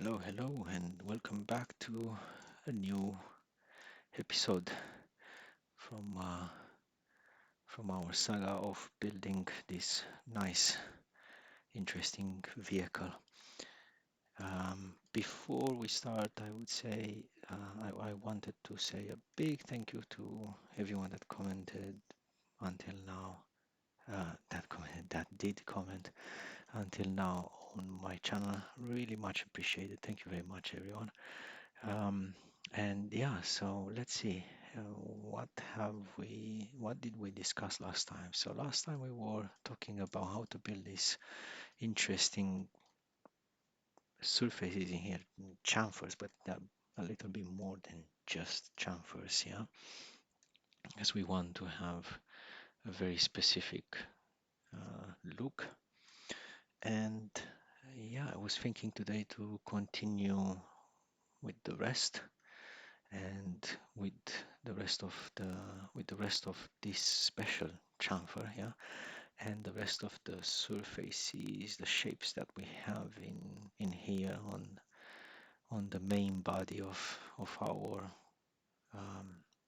Hello, and welcome back to a new episode from uh, from our saga of building this nice, interesting vehicle. Before we start, I would say I wanted to say a big thank you to everyone that commented until now. That did comment until now on my channel. Really much appreciated. Thank you very much, everyone. Um, and yeah, so let's see. What did we discuss last time? So last time we were talking about how to build these interesting surfaces in here, chamfers, but a little bit more than just chamfers, yeah, because we want to have a very specific look. And yeah, I was thinking today to continue with the rest and with the rest of this special chamfer, yeah, and the rest of the surfaces, the shapes that we have in here on the main body of our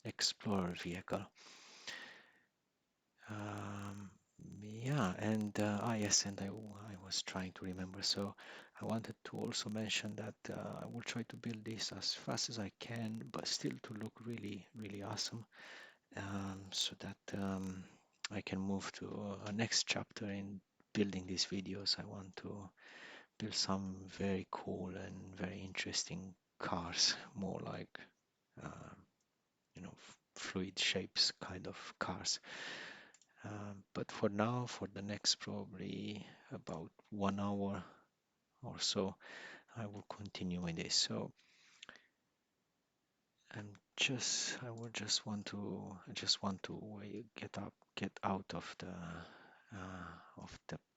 explorer vehicle. um, yeah, and yes, and I was trying to remember, so I wanted to also mention that I will try to build this as fast as I can, but still to look really awesome, so that I can move to a next chapter in building these videos. I want to build some very cool and very interesting cars, more like uh, fluid shapes kind of cars. But for now, for the next probably about 1 hour or so, I will continue with this. So I just want to get out of the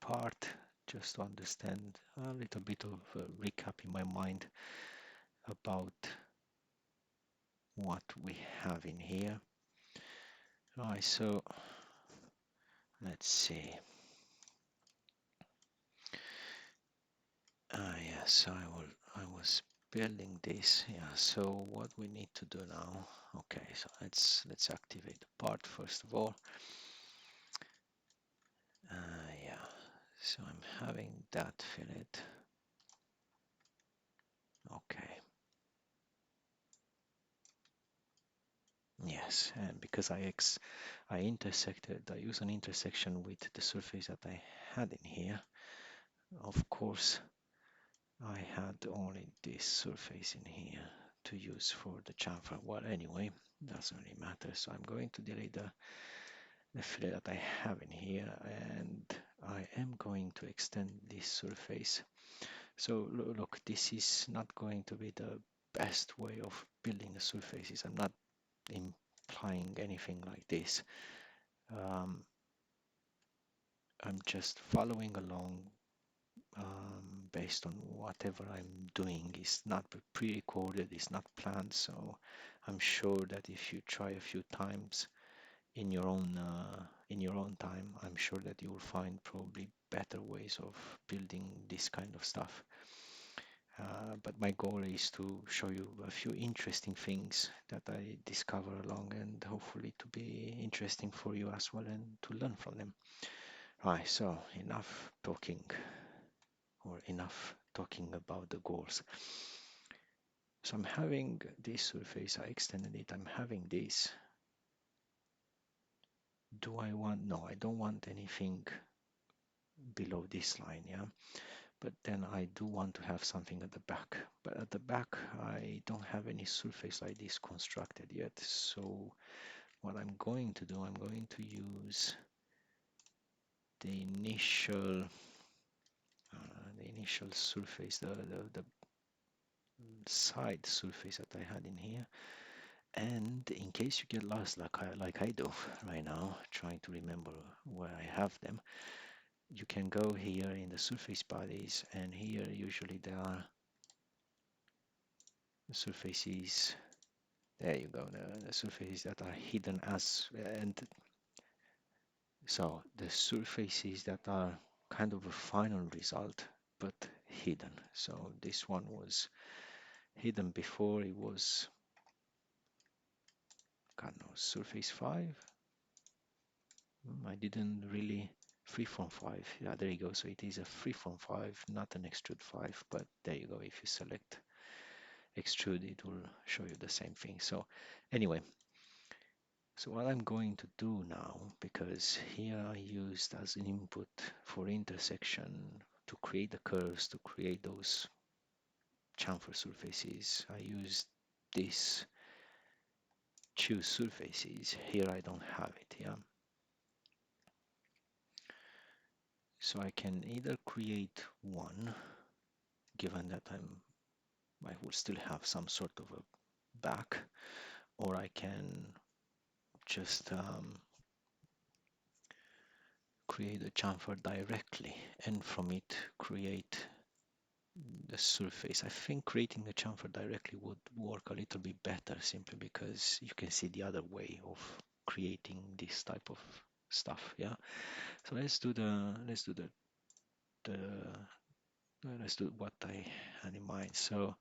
part, just to understand a little bit of a recap in my mind about what we have in here. Right, so let's see. Yes, I was building this. Yeah, so what we need to do now? Okay, so let's activate the part first of all. Yeah, so I'm having that fillet. Okay. Yes, and because I use an intersection with the surface that I had in here. Of course, I had only this surface in here to use for the chamfer. Well, anyway, doesn't really matter. So I'm going to delete the fillet that I have in here, and I am going to extend this surface. So look, this is not going to be the best way of building the surfaces. I'm not implying anything like this. Um, I'm just following along based on whatever I'm doing. Is not pre-recorded, it's not planned. So I'm sure that if you try a few times in your own time, I'm sure that you will find probably better ways of building this kind of stuff. But my goal is to show you a few interesting things that I discover along, and hopefully to be interesting for you as well and to learn from them. Right, so enough talking about the goals. So I'm having this surface, I extended it, I'm having this. No, I don't want anything below this line, yeah. But then I do want to have something at the back. But at the back, I don't have any surface like this constructed yet. So what I'm going to do, I'm going to use the initial surface, the side surface that I had in here. And in case you get lost like I do right now, trying to remember where I have them, you can go here in the surface bodies, and here usually there are surfaces. There you go, the surfaces that are hidden as, and so the surfaces that are kind of a final result but hidden. So this one was hidden before. It was, God knows, surface 5. I didn't really freeform 5. Yeah, there you go. So it is a freeform 5, not an extrude 5, but there you go. If you select extrude, it will show you the same thing. So anyway, so what I'm going to do now, because here I used as an input for intersection to create the curves, to create those chamfer surfaces, I used this choose surfaces. Here I don't have it, yeah. So I can either create one, given that I will still have some sort of a back, or I can just create a chamfer directly and from it create the surface. I think creating a chamfer directly would work a little bit better simply because you can see the other way of creating this type of stuff. Yeah. So the let's do what I had in mind. So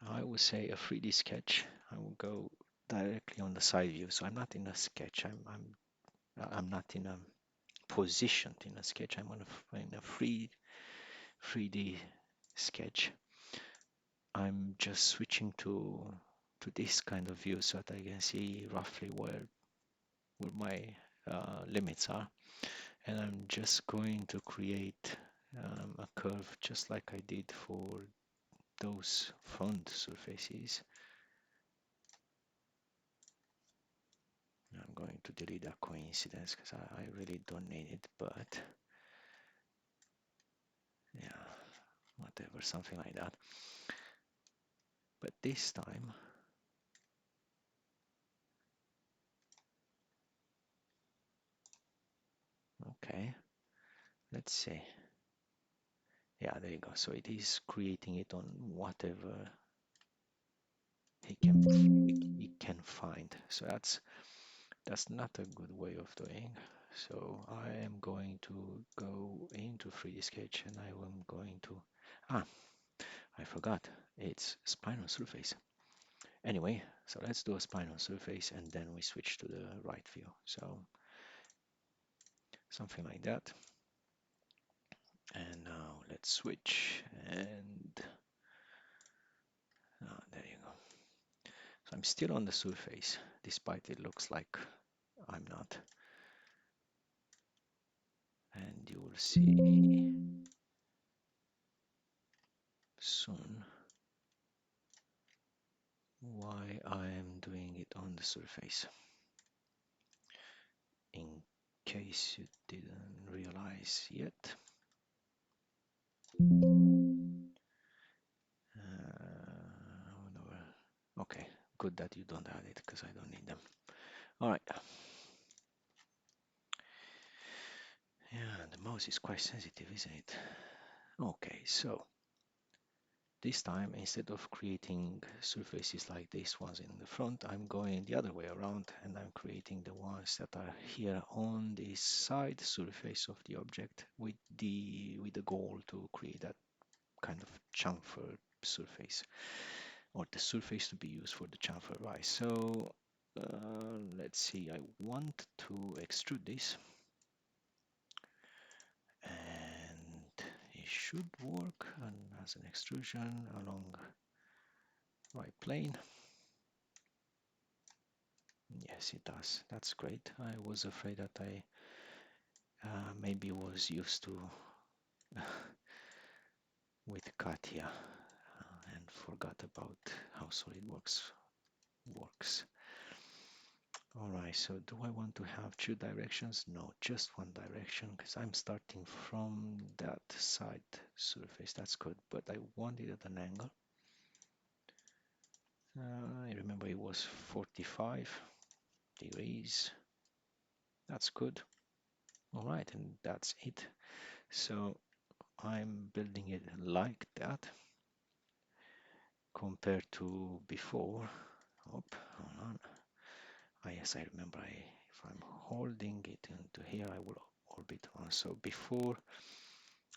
I would say a 3D sketch. I will go directly on the side view. So I'm not in a sketch. I'm not in a positioned in a sketch. I'm in a 3D sketch. I'm just switching to this kind of view so that I can see roughly where my limits are. And I'm just going to create a curve just like I did for those front surfaces. I'm going to delete that coincidence because I really don't need it, but yeah, whatever, something like that. But this time, okay, let's see. Yeah, there you go. So it is creating it on whatever he can find. So that's not a good way of doing. So I am going to go into 3D Sketch and I am going to I forgot, it's spinal surface. Anyway, so let's do a spinal surface and then we switch to the right view. So something like that. And now let's switch and there you go. So I'm still on the surface, despite it looks like I'm not. And you will see soon why I am doing it on the surface. In case you didn't realize yet. Okay, good that you don't add it because I don't need them. All right. Yeah, the mouse is quite sensitive, isn't it? Okay, so this time, instead of creating surfaces like these ones in the front, I'm going the other way around and I'm creating the ones that are here on the side surface of the object with the goal to create that kind of chamfer surface, or the surface to be used for the chamfer, right? So let's see, I want to extrude this and it should work as an extrusion along right plane. Yes, it does. That's great. I was afraid that I maybe was used to with Katia and forgot about how SolidWorks works. All right, so do I want to have two directions? No, just one direction because I'm starting from that side surface. That's good, but I want it at an angle. I remember it was 45 degrees. That's good. All right, and that's it. So I'm building it like that compared to before. Oh, hold on. Yes, I remember. If I'm holding it into here, I will orbit on. So before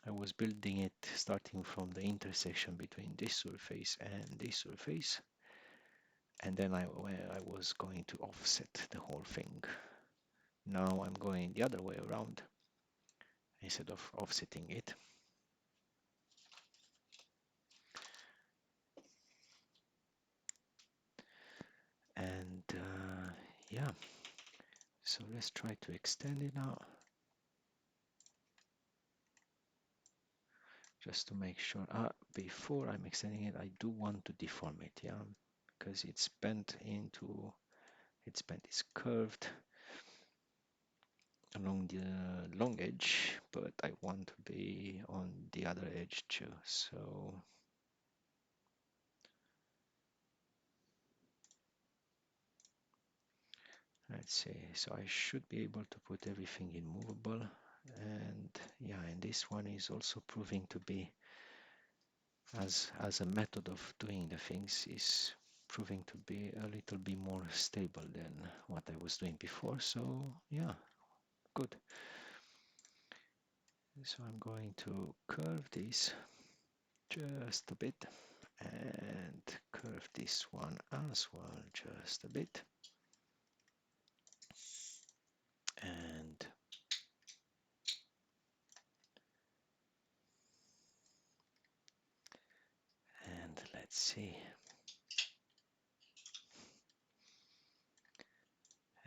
I was building it starting from the intersection between this surface and this surface, and then I was going to offset the whole thing. Now I'm going the other way around. Instead of offsetting it, and yeah, so let's try to extend it now, just to make sure. Before I'm extending it, I do want to deform it, yeah, because it's bent it's curved along the long edge, but I want to be on the other edge too. So let's see. So I should be able to put everything in movable, and yeah, and this one is also proving to be, as a method of doing the things, is proving to be a little bit more stable than what I was doing before. So yeah, good. So I'm going to curve this just a bit and curve this one as well just a bit, and let's see,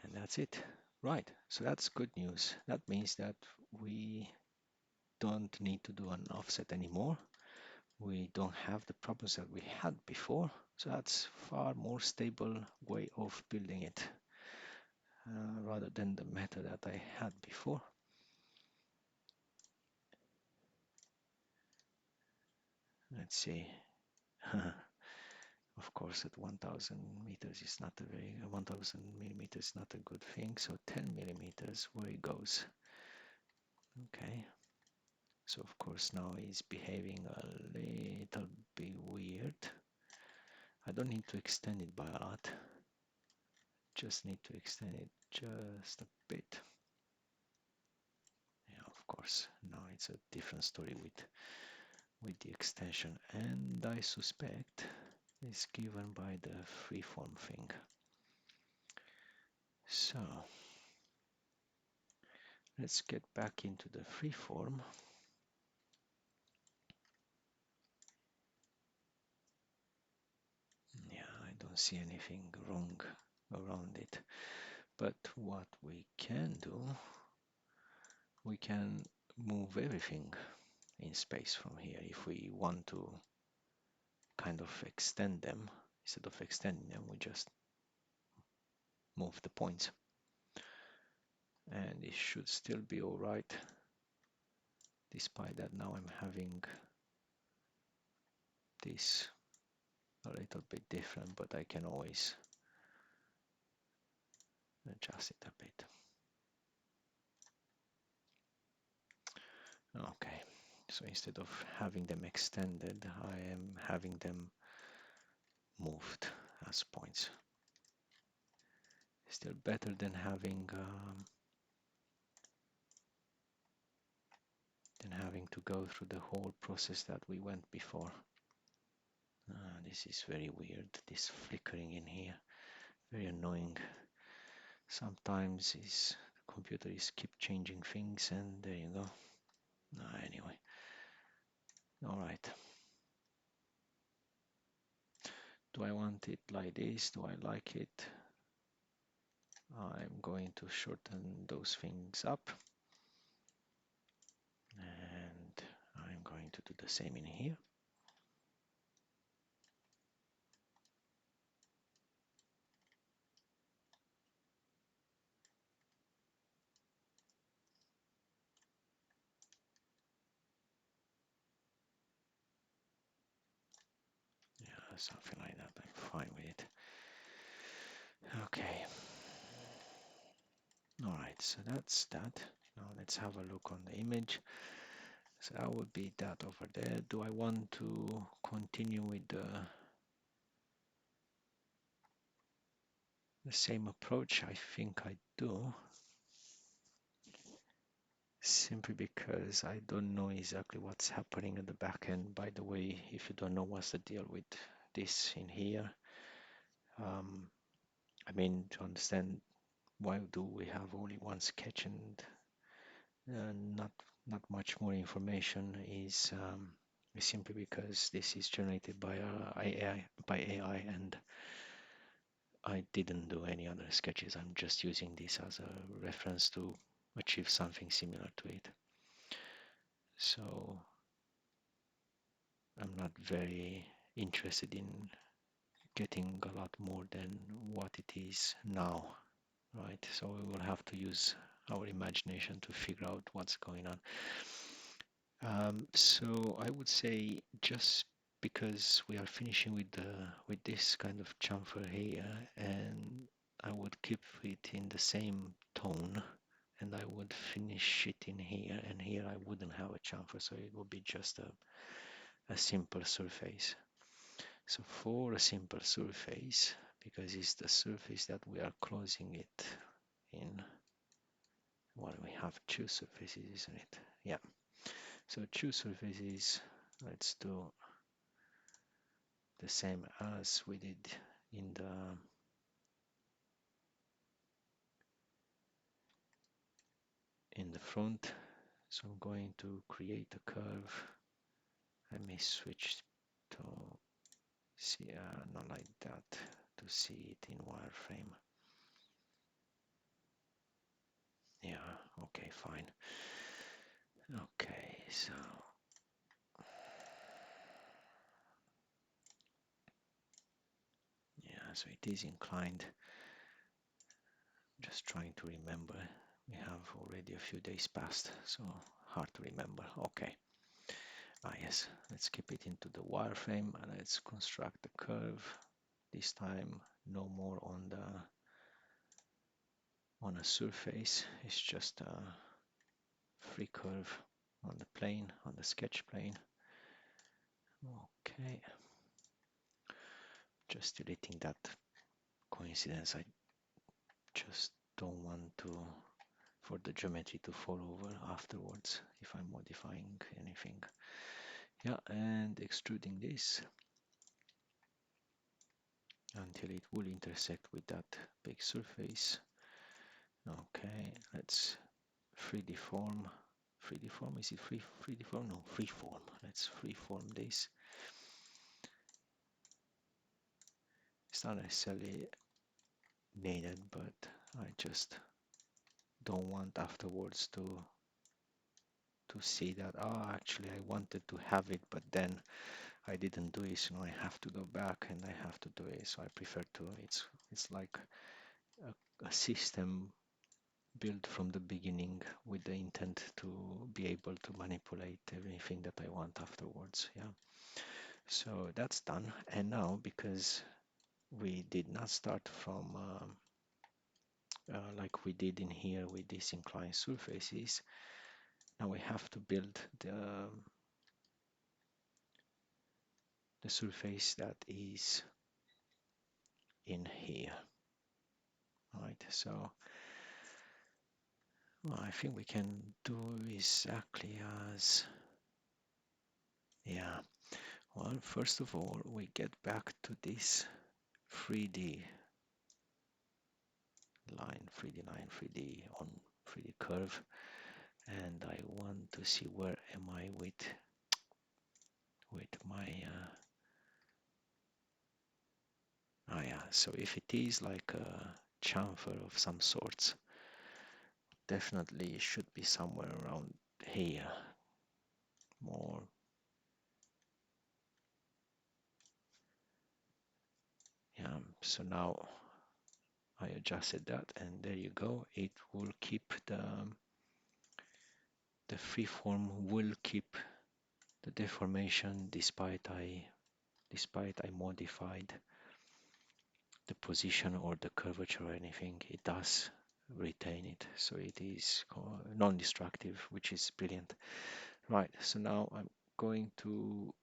and that's it. Right, so that's good news. That means that we don't need to do an offset anymore. We don't have the problems that we had before. So that's far more stable way of building it, rather than the method that I had before. Let's see. Of course, at 1000 meters is not a very 1000 millimeters is not a good thing. So 10 millimeters, where it goes. Okay. So of course now it's behaving a little bit weird. I don't need to extend it by a lot. Just need to extend it just a bit. Yeah, of course. Now it's a different story with the extension, and I suspect it's given by the freeform thing. So let's get back into the freeform. Yeah, I don't see anything wrong around it. But what we can do, we can move everything in space from here if we want to kind of extend them. Instead of extending them, we just move the points. And it should still be all right. Despite that, now I'm having this a little bit different, but I can always adjust it a bit. Okay, so instead of having them extended, I am having them moved as points. Still better than having to go through the whole process that we went before. This is very weird, this flickering in here, very annoying. Sometimes the computer is keep changing things, and there you go. Anyway, all right. Do I want it like this? Do I like it? I'm going to shorten those things up, and I'm going to do the same in here. Yeah, something like that. I'm fine with it. Okay. All right, so that's that. Now let's have a look on the image. So that would be that over there. Do I want to continue with the same approach? I think I do. simply because I don't know exactly what's happening at the back end. By the way, if you don't know what's the deal with this in here, um, I mean, to understand why do we have only one sketch and not much more information is simply because this is generated by AI, and I didn't do any other sketches. I'm just using this as a reference to achieve something similar to it. So I'm not very interested in getting a lot more than what it is now, right? So we will have to use our imagination to figure out what's going on. So I would say just because we are finishing with this kind of chamfer here, and I would keep it in the same tone, and I would finish it in here, and here I wouldn't have a chamfer, so it would be just a simple surface. So for a simple surface, because it's the surface that we are closing it in, well, we have two surfaces, isn't it? Yeah. So two surfaces, let's do the same as we did in the front. So I'm going to create a curve. I may switch to see, not like that, to see it in wireframe. Yeah, okay, fine. Okay, so yeah, so it is inclined. Just trying to remember. We have already a few days past, so hard to remember. Okay. Yes, let's keep it into the wireframe and let's construct the curve. This time no more on a surface, it's just a free curve on the plane, on the sketch plane. Okay, just deleting that coincidence. I just don't want for the geometry to fall over afterwards if I'm modifying anything. Yeah, and extruding this until it will intersect with that big surface. Okay, let's 3D form. 3D form, is it 3D form? No, freeform. Let's freeform this. It's not necessarily needed, but I just don't want afterwards to see that, oh, actually I wanted to have it, but then I didn't do it, so I have to go back and I have to do it. So I prefer to, it's like a system built from the beginning with the intent to be able to manipulate everything that I want afterwards. Yeah. So that's done. And now, because we did not start from like we did in here with these inclined surfaces, now we have to build the surface that is in here. Right. So well, I think we can do exactly as, yeah. Well, first of all, we get back to this 3D line, 3D line, 3D on 3D curve, and I want to see where am I with my yeah. So if it is like a chamfer of some sorts, definitely it should be somewhere around here, more. Yeah. So now I adjusted that, and there you go. It will keep the freeform will keep the deformation despite I modified the position or the curvature or anything. It does retain it, so it is non-destructive, which is brilliant. Right, so now I'm going to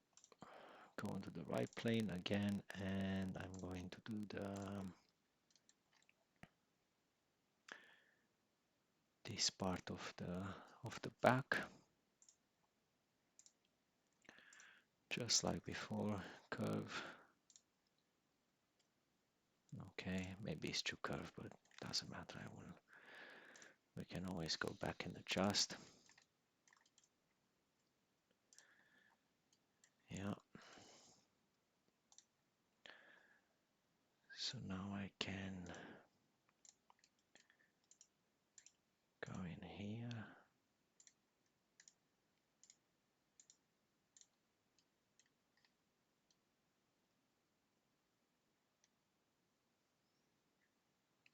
go onto the right plane again, and I'm going to do this part of the back, just like before. Curve. Okay, maybe it's too curved, but doesn't matter. We can always go back and adjust. Yeah. So now I can go in here.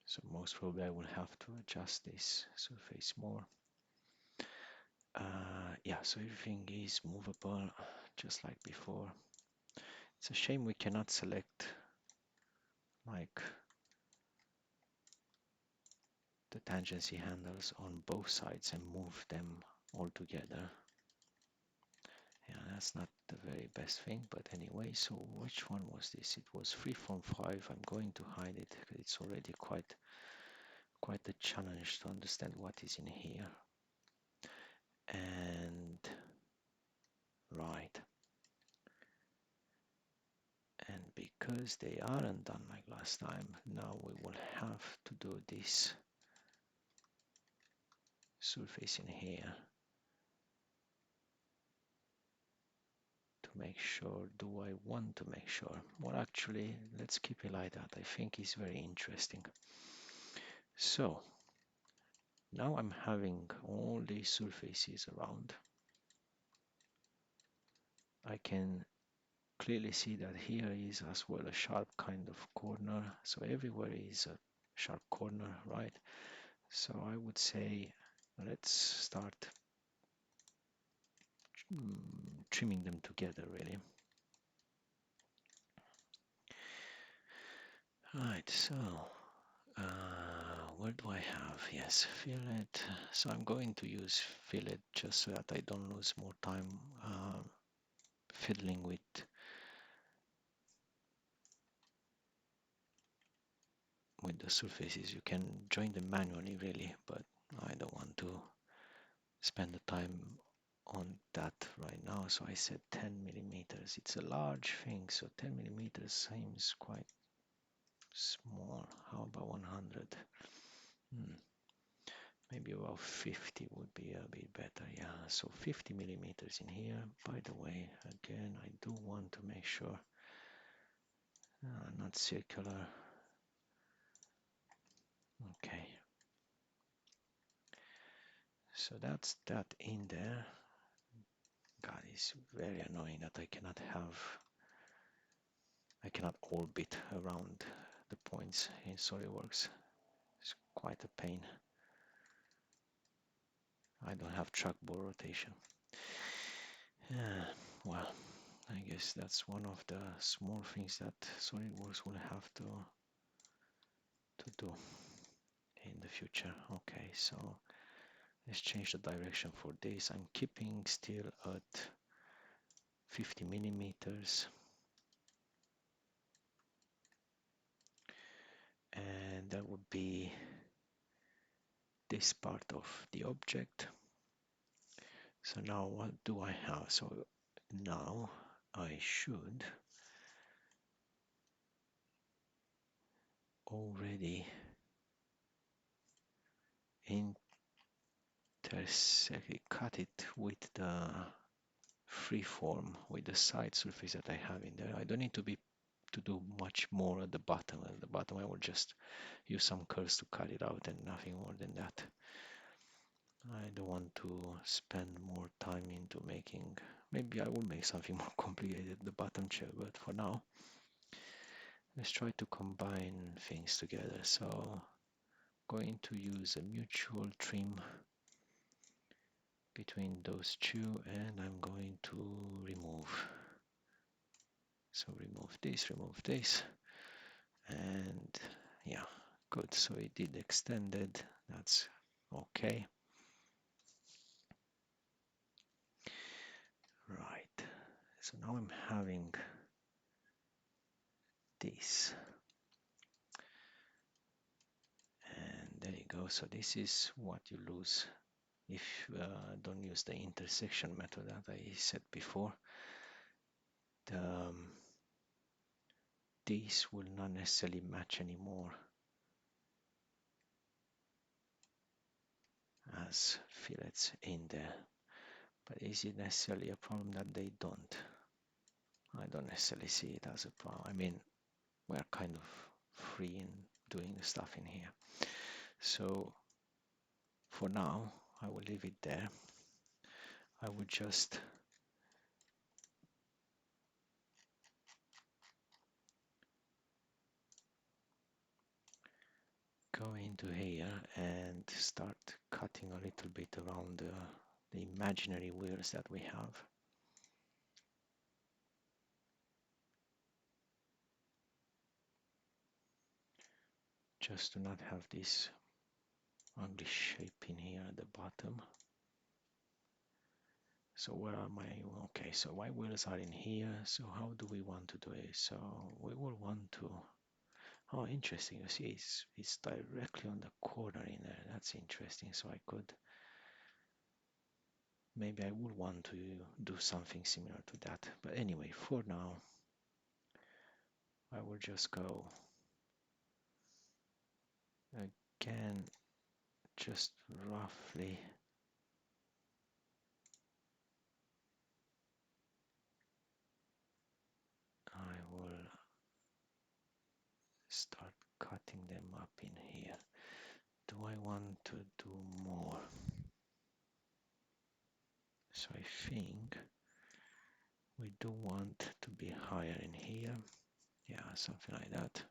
So most probably I will have to adjust this surface more. Yeah, so everything is movable, just like before. It's a shame we cannot select like the tangency handles on both sides and move them all together. Yeah, that's not the very best thing, but anyway, so which one was this? It was freeform 5. I'm going to hide it because it's already quite a challenge to understand what is in here. And right. And because they aren't done like last time, now we will have to do this surface in here to make sure. Do I want to make sure? Well, actually, let's keep it like that. I think it's very interesting. So now I'm having all these surfaces around. I can clearly see that here is as well a sharp kind of corner. So everywhere is a sharp corner, right? So I would say let's start trimming them together, really. Right, so where do I have? Yes, fillet. So I'm going to use fillet just so that I don't lose more time fiddling with the surfaces. You can join them manually, really, but I don't want to spend the time on that right now. So I said 10 millimeters. It's a large thing, so 10 millimeters seems quite small. How about 100? Maybe about 50 would be a bit better. Yeah, so 50 millimeters in here. By the way, again, I do want to make sure not circular. Okay. So that's that in there. God, it's very annoying that I cannot orbit around the points in SolidWorks. It's quite a pain. I don't have trackball rotation. Well, I guess that's one of the small things that SolidWorks will have to do in the future. Okay, so let's change the direction for this. I'm keeping still at 50 millimeters. And that would be this part of the object. So now what do I have? So now I should already cut it with the freeform, with the side surface that I have in there. I don't need to do much more at the bottom. At the bottom I will just use some curves to cut it out and nothing more than that. I don't want to spend more time into making, maybe I will make something more complicated, the bottom chair, but for now, let's try to combine things together. So, going to use a mutual trim between those two, and I'm going to remove. So remove this, and yeah, good. So it did extended, that's okay. Right, so now I'm having this. And there you go. So this is what you lose if you don't use the intersection method that I said before. These will not necessarily match anymore as fillets in there. But is it necessarily a problem that they don't? I don't necessarily see it as a problem. I mean, we're kind of free in doing the stuff in here. So for now, I will leave it there. I will just go into here and start cutting a little bit around the imaginary wheels that we have. Just to not have this ugly shape in here at the bottom. So where are my, okay, so my wheels are in here. So how do we want to do it? So we will want to, oh, interesting. You see, it's directly on the corner in there. That's interesting. So I could, maybe I would want to do something similar to that. But anyway, for now, I will just go again, just roughly. I will start cutting them up in here. Do I want to do more? So I think we do want to be higher in here. Yeah, something like that.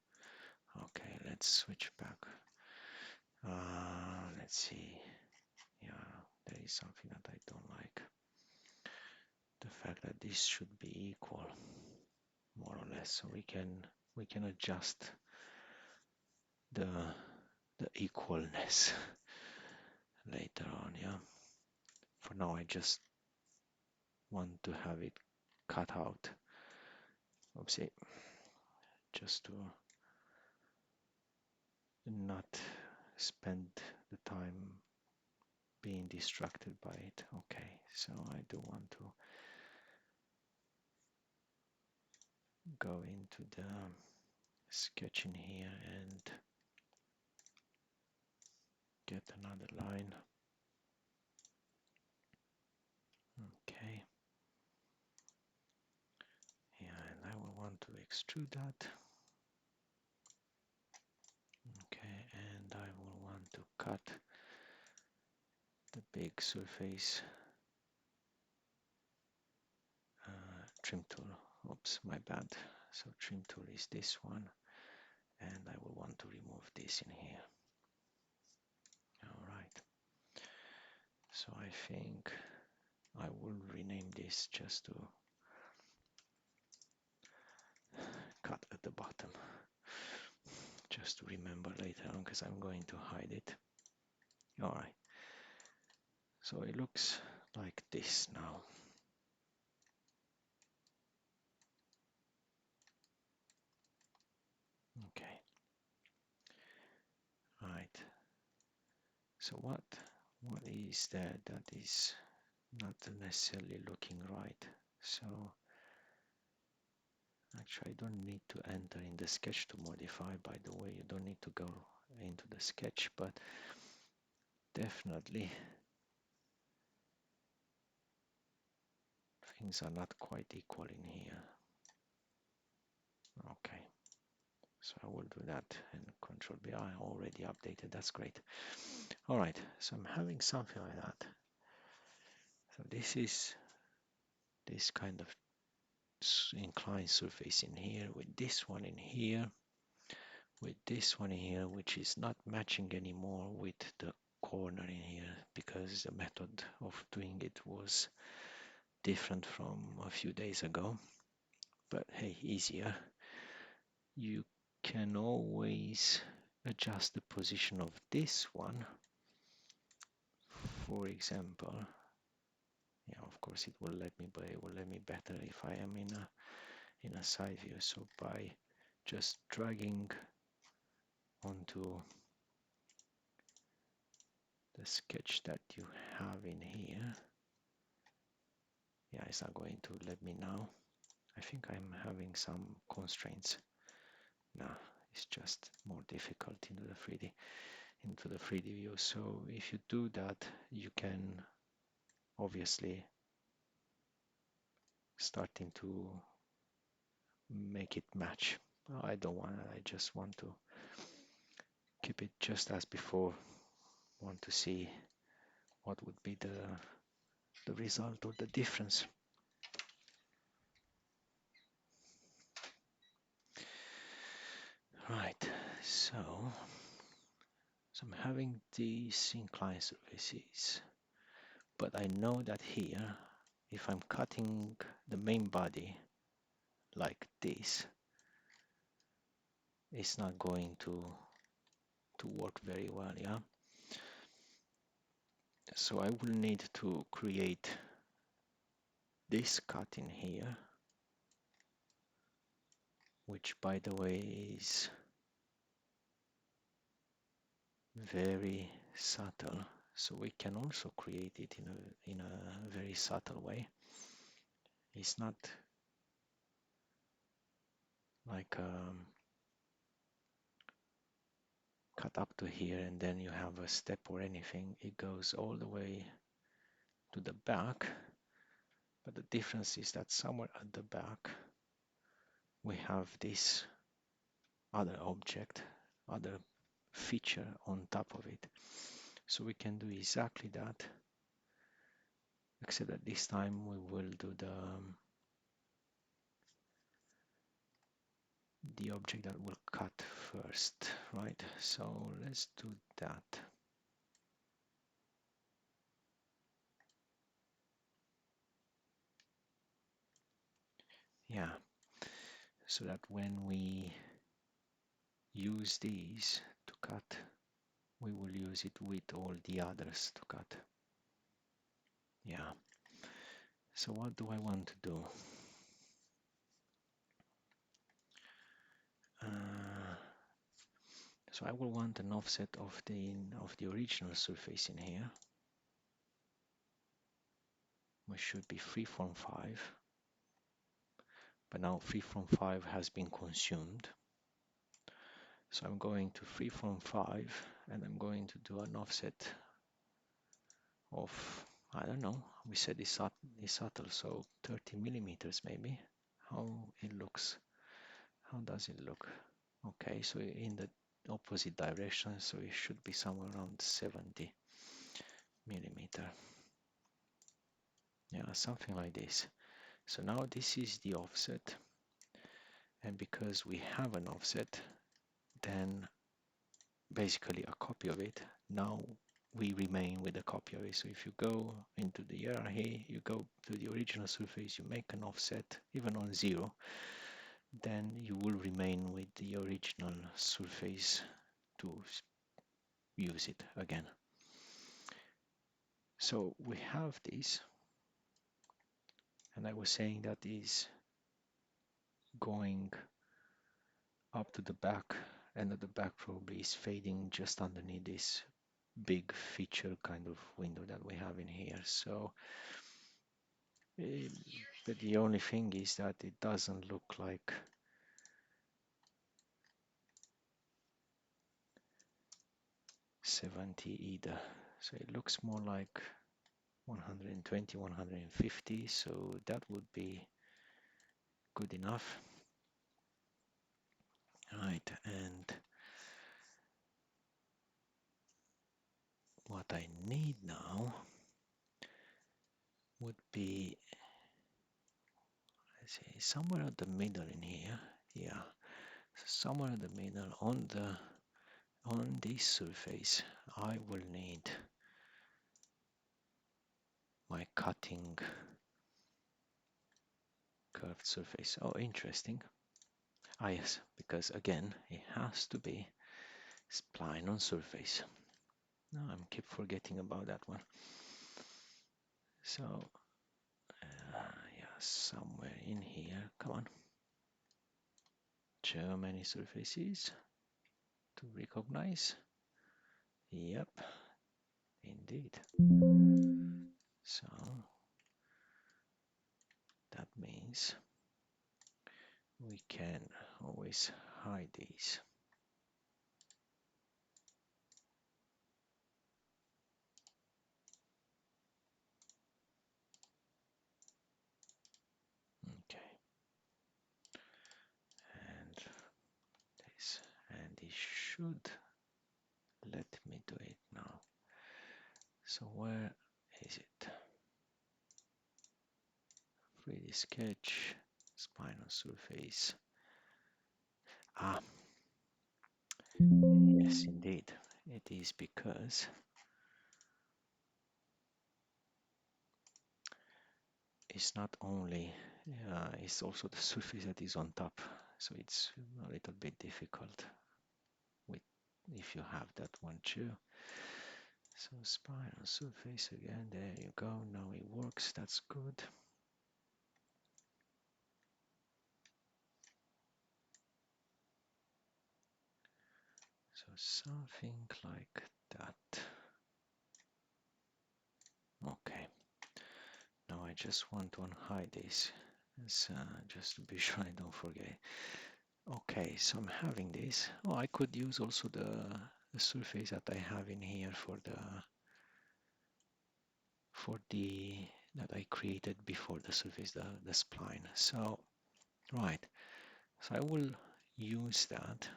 Okay, let's switch back. Let's see. Yeah, there is something that I don't like. The fact that this should be equal, more or less, so we can adjust the equalness later on. Yeah. For now, I just want to have it cut out. Oopsie. Just to not spend the time being distracted by it. Okay, so I do want to go into the sketch in here and get another line. Okay. Yeah, and I will want to extrude that. Okay, and I will want to cut the big surface trim tool. Oops, my bad. So trim tool is this one, and I will want to remove this in here. All right. So I think I will rename this just to cut at the bottom, just to remember later on, because I'm going to hide it. All right. So it looks like this now. Okay. Right. So what is there that is not necessarily looking right? So actually I don't need to enter in the sketch to modify. By the way, you don't need to go into the sketch, but definitely things are not quite equal in here. Okay. So I will do that and Control B. I already updated. That's great. All right. So I'm having something like that. So this is this kind of inclined surface in here with this one in here, with this one in here, which is not matching anymore with the corner in here because the method of doing it was different from a few days ago. But hey, easier. You can always adjust the position of this one. For example, yeah, of course it will let me, but it will let me better if I am in a side view. So by just dragging onto the sketch that you have in here. Yeah, it's not going to let me now. I think I'm having some constraints. No, it's just more difficult into the 3D view. So if you do that, you can obviously starting to make it match. I don't want I just want to keep it just as before. Want to see what would be the result or the difference. Right, so I'm having these inclined surfaces, but I know that here, if I'm cutting the main body like this, it's not going to work very well, yeah? So I will need to create this cut in here, which by the way is very subtle. So we can also create it in a very subtle way. It's not like cut up to here and then you have a step or anything. It goes all the way to the back, but the difference is that somewhere at the back we have this other object, other feature on top of it. So we can do exactly that, except that this time we will do the object that will cut first, right? So let's do that. Yeah, so that when we use these to cut, we will use it with all the others to cut. Yeah. So what do I want to do? So I will want an offset of the original surface in here, which should be freeform 5. But now freeform 5 has been consumed. So I'm going to freeform 5 and I'm going to do an offset of, I don't know, we said it's subtle, so 30 millimeters maybe. How it looks, how does it look? Okay, so in the opposite direction, so it should be somewhere around 70 millimeter. Yeah, something like this. So now this is the offset, and because we have an offset, then basically a copy of it. Now we remain with a copy of it. So if you go into the hierarchy, you go to the original surface, you make an offset, even on 0, then you will remain with the original surface to use it again. So we have this, and I was saying that is going up to the back, and at the back probably is fading just underneath this big feature kind of window that we have in here. So but the only thing is that it doesn't look like '70 either. So it looks more like 120, 150. So that would be good enough. Right, and what I need now would be, let's see, somewhere at the middle in here. Yeah, somewhere in the middle on this surface, I will need my cutting curved surface. Oh, interesting. Ah, yes, because again, it has to be spline on surface. No, I keep forgetting about that one. So, yeah, somewhere in here. Come on. Too many surfaces to recognize. Yep, indeed. So that means we can always hide these. Okay, and this, and it should let me do it now. So where is it? 3D sketch, spine on surface. Ah, yes, indeed. It is because it's not only, it's also the surface that is on top. So it's a little bit difficult with if you have that one too. So spine on surface again, there you go. Now it works, that's good. So something like that. Okay. Now I just want to unhide this, just to be sure I don't forget. Okay, so I'm having this. Oh, I could use also the surface that I have in here for the that I created before the surface, the spline. So right, so I will use that.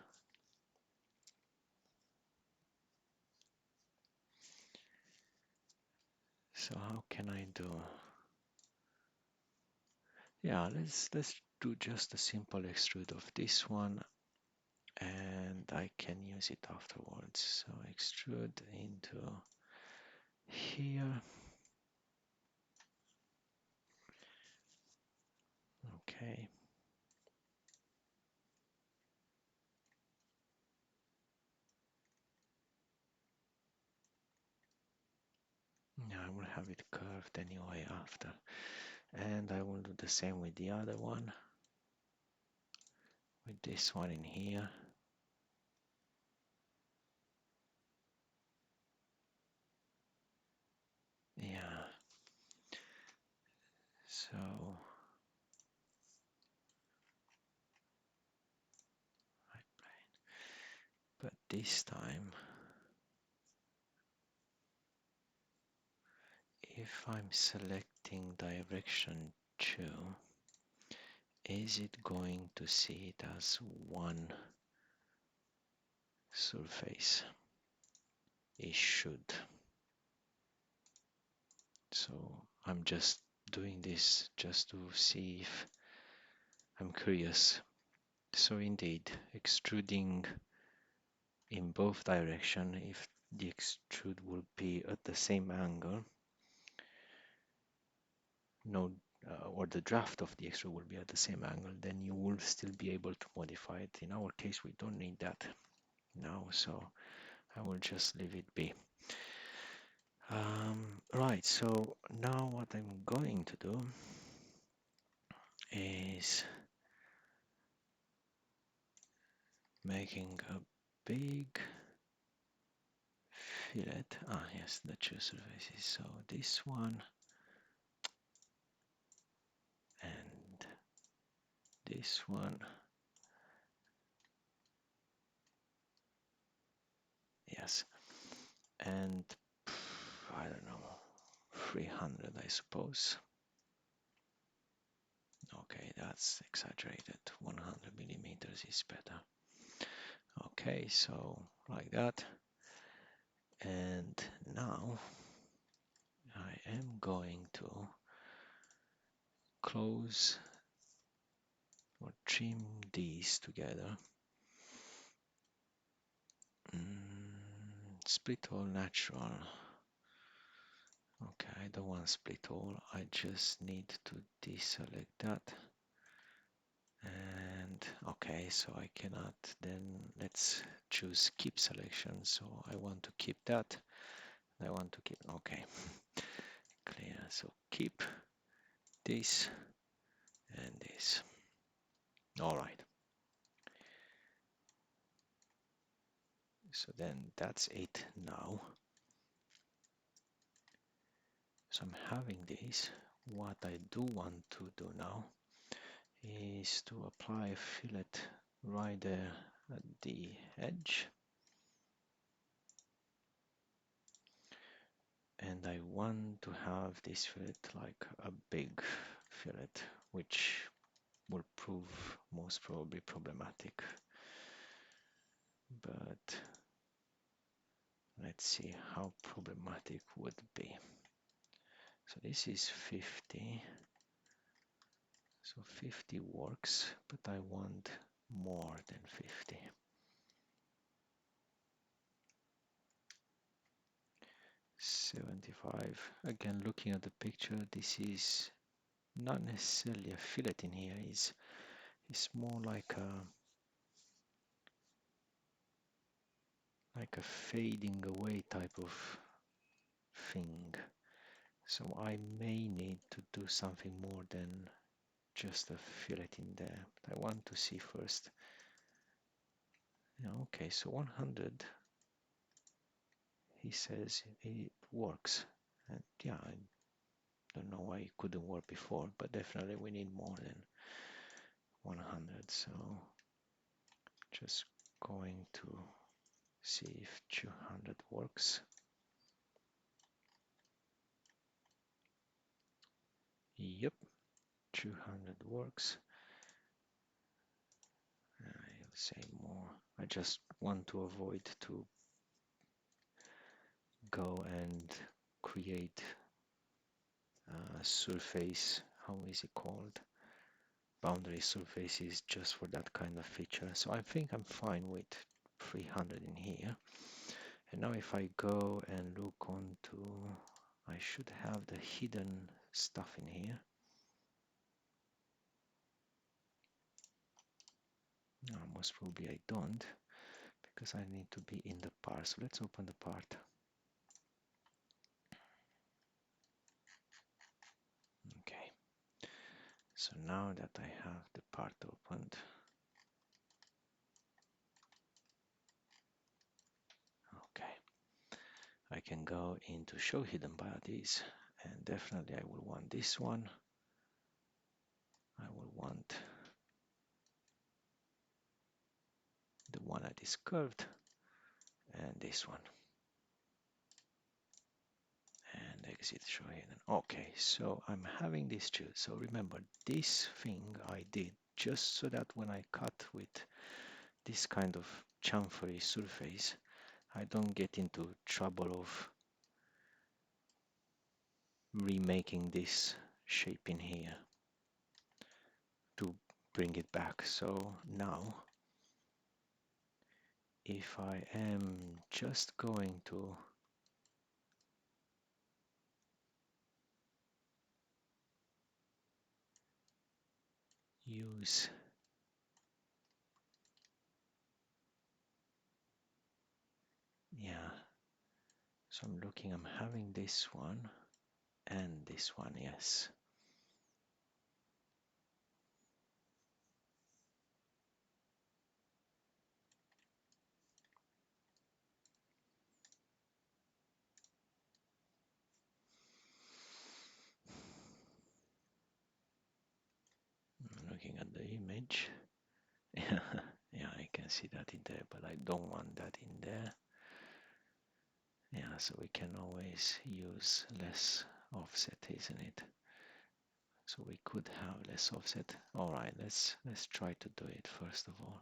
So how can I do? Yeah, let's do just a simple extrude of this one, and I can use it afterwards. So extrude into here. Okay. Now I will have it curved anyway after. And I will do the same with the other one. With this one in here. Yeah. So but this time, if I'm selecting direction 2, is it going to see it as one surface? It should. So I'm just doing this just to see if I'm curious. So indeed, extruding in both directions, if the extrude will be at the same angle, no, or the draft of the extrude will be at the same angle, then you will still be able to modify it. In our case, we don't need that now, so I will just leave it be. Right, so now what I'm going to do is making a big fillet. Ah, yes, the two surfaces. So this one and this one. Yes, and I don't know, 300, I suppose. Okay, that's exaggerated. 100 millimeters is better. Okay, so like that. And now I am going to close or trim these together. Split all natural. Okay, I don't want split all. I just need to deselect that. And okay, so I cannot, then let's choose keep selection. So I want to keep that. I want to keep, okay, clear. So keep this and this. All right. So then that's it now. So I'm having this. What I do want to do now is to apply a fillet right there at the edge. And I want to have this fillet like a big fillet, which will prove most probably problematic. But let's see how problematic would be. So this is 50. So 50 works, but I want more than 50. 75. Again, looking at the picture, this is not necessarily a fillet in here. It's more like a fading away type of thing. So I may need to do something more than just a fillet in there. But I want to see first. Yeah, okay, so 100, he says it works. And yeah, I don't know why it couldn't work before, but definitely we need more than 100. So just going to see if 200 works. Yep, 200 works. I'll say more. I just want to avoid to go and create a surface, how is it called? Boundary surfaces just for that kind of feature. So I think I'm fine with 300 in here. And now if I go and look onto, I should have the hidden stuff in here. No, most probably I don't, because I need to be in the part. So let's open the part. Okay. So now that I have the part opened, okay, I can go into show hidden bodies, and definitely I will want this one. I will want the one that is curved, and this one. And exit show hidden. Okay, so I'm having these two. So remember, this thing I did just so that when I cut with this kind of chamfery surface, I don't get into trouble of remaking this shape in here to bring it back. So now, if I am just going to use, yeah, so I'm looking, I'm having this one and this one, yes. Looking at the image, yeah, yeah, I can see that in there, but I don't want that in there. Yeah, so we can always use less offset, isn't it? So we could have less offset. All right, let's try to do it first of all.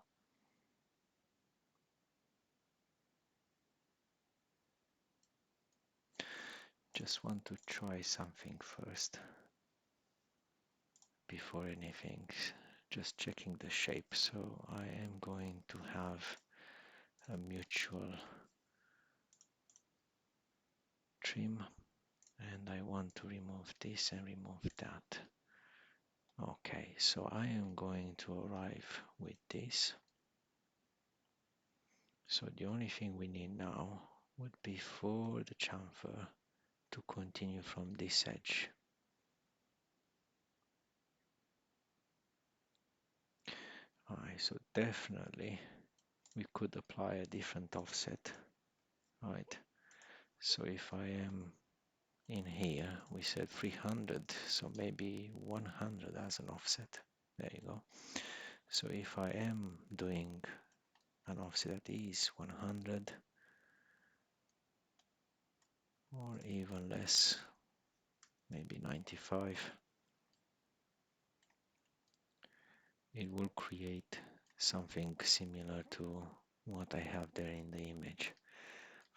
Just want to try something first before anything. Just checking the shape. So I am going to have a mutual trim, and I want to remove this and remove that. Okay, so I am going to arrive with this. So the only thing we need now would be for the chamfer to continue from this edge. Alright, so definitely we could apply a different offset, right? So if I am in here we said 300, so maybe 100 as an offset. There you go. So if I am doing an offset that is 100 or even less, maybe 95, it will create something similar to what I have there in the image.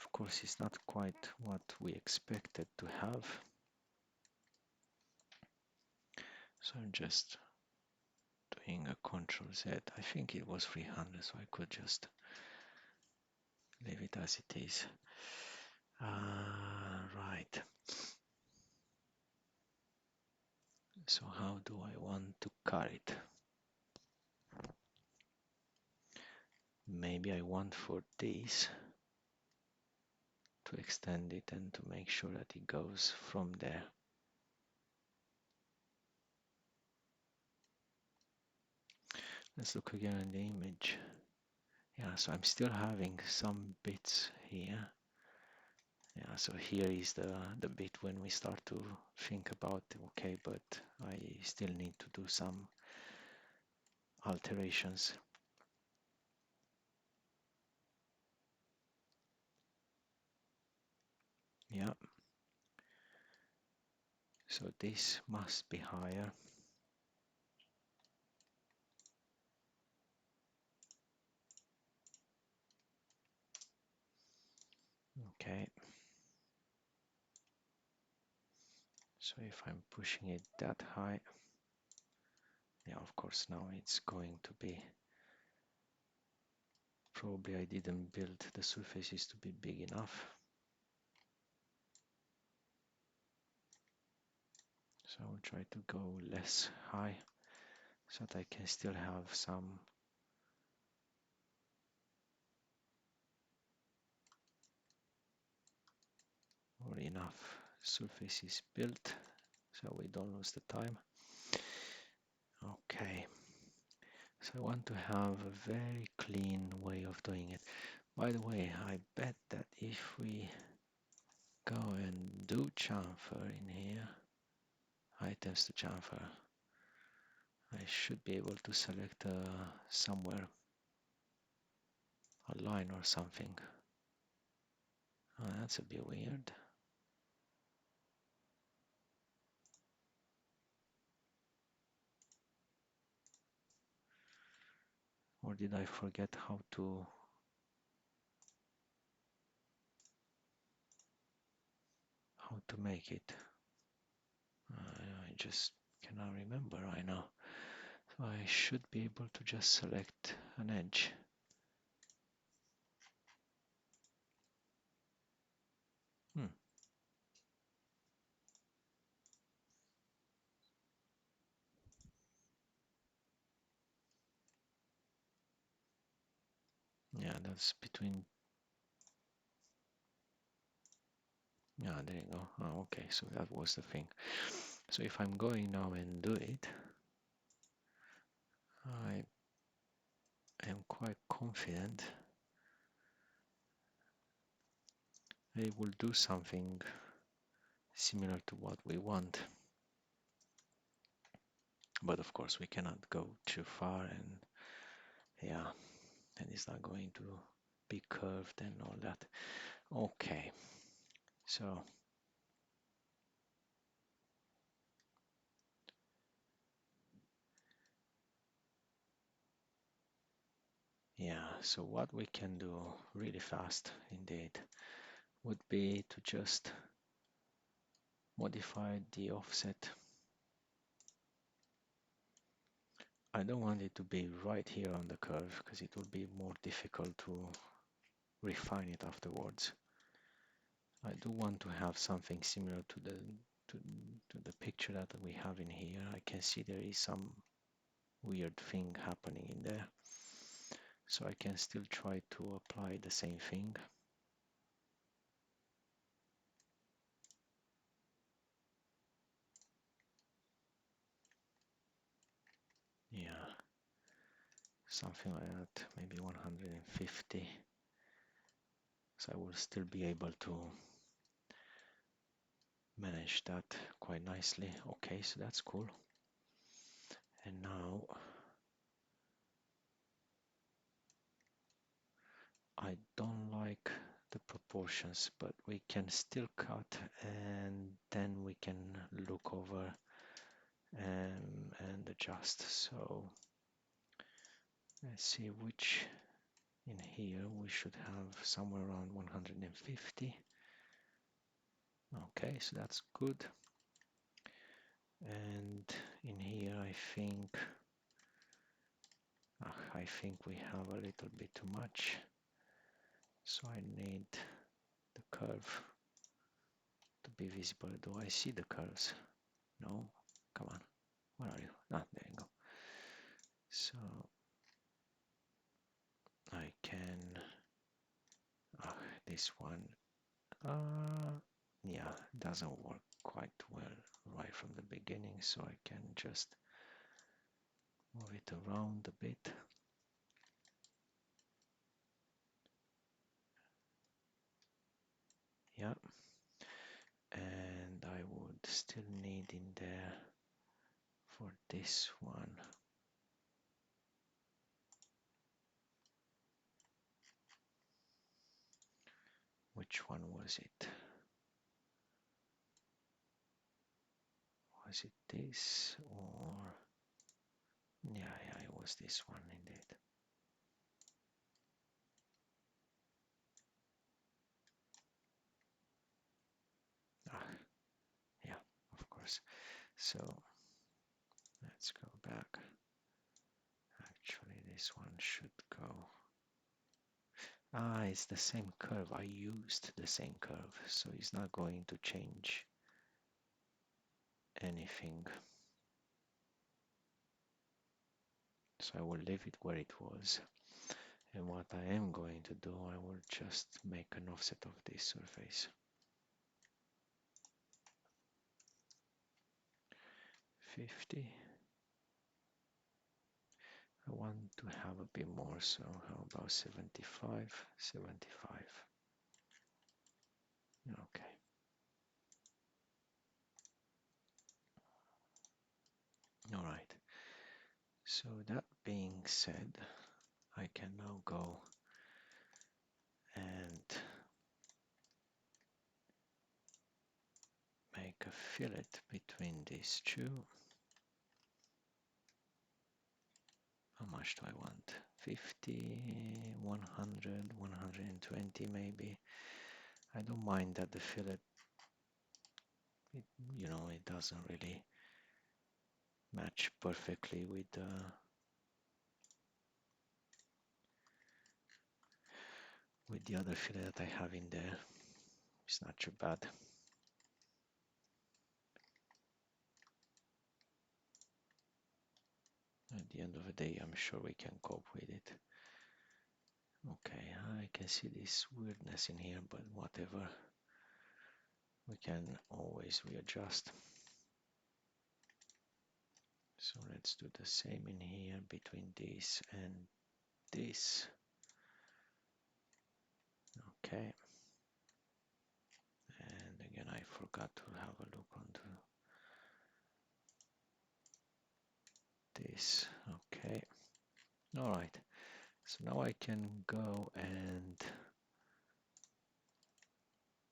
Of course, it's not quite what we expected to have. So I'm just doing a Control Z. I think it was 300, so I could just leave it as it is. Right. So how do I want to cut it? Maybe I want for this to extend it and to make sure that it goes from there. Let's look again in the image. Yeah, so I'm still having some bits here. Yeah, so here is the bit when we start to think about, okay, but I still need to do some alterations. Yeah. So this must be higher. Okay. So if I'm pushing it that high, yeah, of course now it's going to be, probably I didn't build the surfaces to be big enough. So I'll try to go less high so that I can still have some or enough surfaces built so we don't lose the time. Okay, so I want to have a very clean way of doing it. By the way, I bet that if we go and do chamfer in here, items to chamfer, I should be able to select somewhere a line or something. Oh, that's a bit weird. Or did I forget how to make it? I just cannot remember right now. So I should be able to just select an edge. Yeah, that's between. Yeah, there you go. Oh, okay, so that was the thing. So if I'm going now and do it, I am quite confident it will do something similar to what we want. But of course, we cannot go too far, and yeah, and it's not going to be curved and all that. Okay, so yeah, so what we can do really fast indeed would be to just modify the offset. I don't want it to be right here on the curve because it will be more difficult to refine it afterwards. I do want to have something similar to to, to the picture that we have in here. I can see there is some weird thing happening in there. So I can still try to apply the same thing. Yeah, something like that, maybe 150. So I will still be able to managed that quite nicely. Okay, so that's cool. And now I don't like the proportions, but we can still cut and then we can look over and adjust. So let's see which in here we should have somewhere around 150. Okay, so that's good. And in here I think we have a little bit too much. So I need the curve to be visible. Do I see the curves? No? Come on. Where are you? Ah, there you go. So I can, this one, yeah, doesn't work quite well right from the beginning, so I can just move it around a bit. Yeah, and I would still need in there for this one. Which one was it? Was it this or? Yeah, it was this one indeed. Ah, yeah, of course. So let's go back. Actually, this one should go. Ah, it's the same curve. I used the same curve, so it's not going to change anything. So I will leave it where it was. And what I am going to do, I will just make an offset of this surface. 50. I want to have a bit more, so how about 75? 75. Okay. All right. So that being said, I can now go and make a fillet between these two. How much do I want? 50, 100, 120 maybe. I don't mind that the fillet, it doesn't really match perfectly with the other fillet that I have in there. It's not too bad. At the end of the day, I'm sure we can cope with it. Okay, I can see this weirdness in here, but whatever. We can always readjust. So let's do the same in here between this and this. Okay. And again, I forgot to have a look onto this. Okay. All right. So now I can go and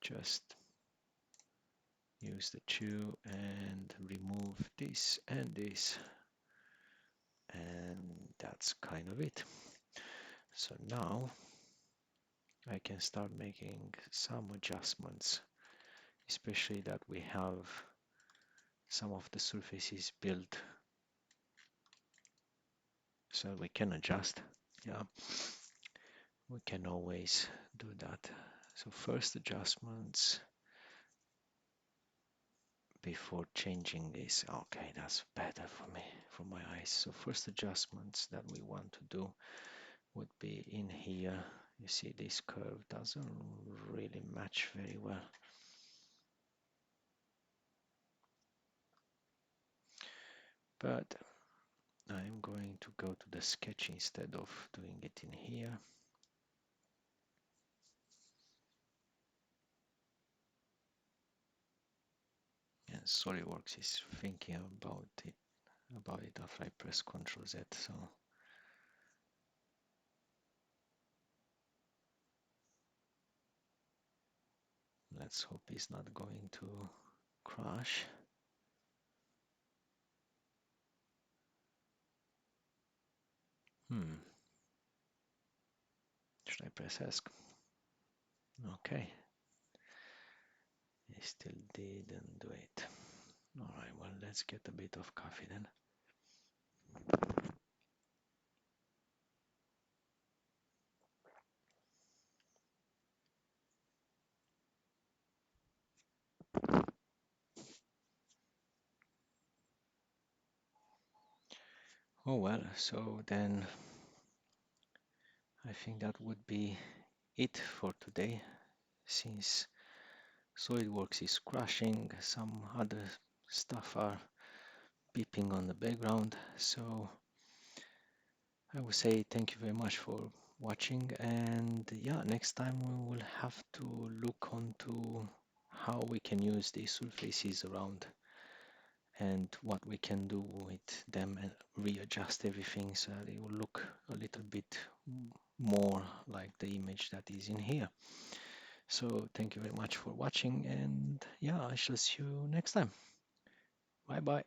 just use the chew and remove this and this. And that's kind of it. So now I can start making some adjustments, especially that we have some of the surfaces built so we can adjust. Yeah, we can always do that. So first adjustments before changing this. Okay, that's better for me, for my eyes. So first adjustments that we want to do would be in here. You see this curve doesn't really match very well. But I'm going to go to the sketch instead of doing it in here. And SolidWorks is thinking about it after I press Ctrl Z. So let's hope it's not going to crash. Should I press ESC? Okay. It still didn't do it. All right, well, let's get a bit of coffee then. Oh well, so then I think that would be it for today. Since SolidWorks is crashing, some other stuff are beeping on the background. So I would say thank you very much for watching, and yeah, next time we will have to look onto how we can use these surfaces around and what we can do with them and readjust everything so that it will look a little bit more like the image that is in here. So thank you very much for watching, and yeah, I shall see you next time. Bye bye.